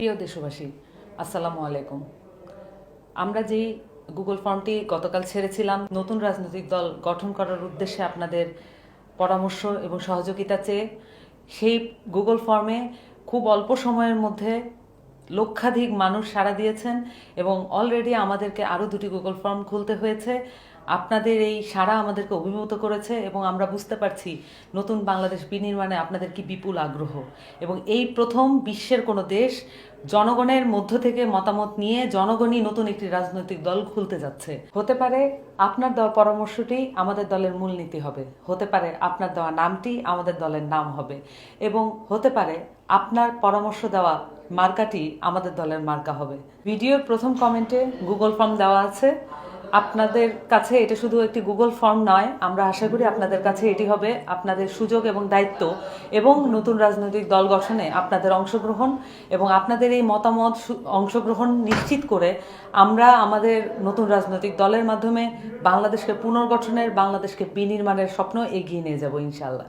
প্রিয় দেশবাসী, আসসালামু আলাইকুম। আমরা যেই গুগল ফর্মটি গতকাল ছেড়েছিলাম নতুন রাজনৈতিক দল গঠন করার উদ্দেশ্যে আপনাদের পরামর্শ এবং সহযোগিতা চেয়ে, সেই গুগল ফর্মে খুব অল্প সময়ের মধ্যে লক্ষাধিক মানুষ সাড়া দিয়েছেন এবং অলরেডি আমাদেরকে আরও দুটি গুগল ফর্ম খুলতে হয়েছে। আপনাদের এই সাড়া আমাদেরকে অভিভূত করেছে এবং আমরা বুঝতে পারছি নতুন বাংলাদেশ বিনির্মাণে আপনাদের কি বিপুল আগ্রহ, এবং এই প্রথম বিশ্বের কোনো দেশ জনগণের মধ্য থেকে মতামত নিয়ে জনগণই নতুন একটি রাজনৈতিক দল খুলতে যাচ্ছে। হতে পারে আপনার দেওয়া পরামর্শটি আমাদের দলের মূলনীতি হবে, হতে পারে আপনার দেওয়া নামটি আমাদের দলের নাম হবে, এবং হতে পারে আপনার পরামর্শ দেওয়া মার্কাটি আমাদের দলের মার্কা হবে। ভিডিওর প্রথম কমেন্টে গুগল ফর্ম দেওয়া আছে। আপনাদের কাছে এটা শুধু একটি গুগল ফর্ম নয়, আমরা আশা করি আপনাদের কাছে এটি হবে আপনাদের সুযোগ এবং দায়িত্ব এবং নতুন রাজনৈতিক দল গঠনে আপনাদের অংশগ্রহণ, এবং আপনাদের এই মতামত অংশগ্রহণ নিশ্চিত করে আমরা আমাদের নতুন রাজনৈতিক দলের মাধ্যমে বাংলাদেশকে পুনর্গঠনের, বাংলাদেশকে বিনির্মাণের স্বপ্ন এগিয়ে নিয়ে যাব ইনশাআল্লাহ।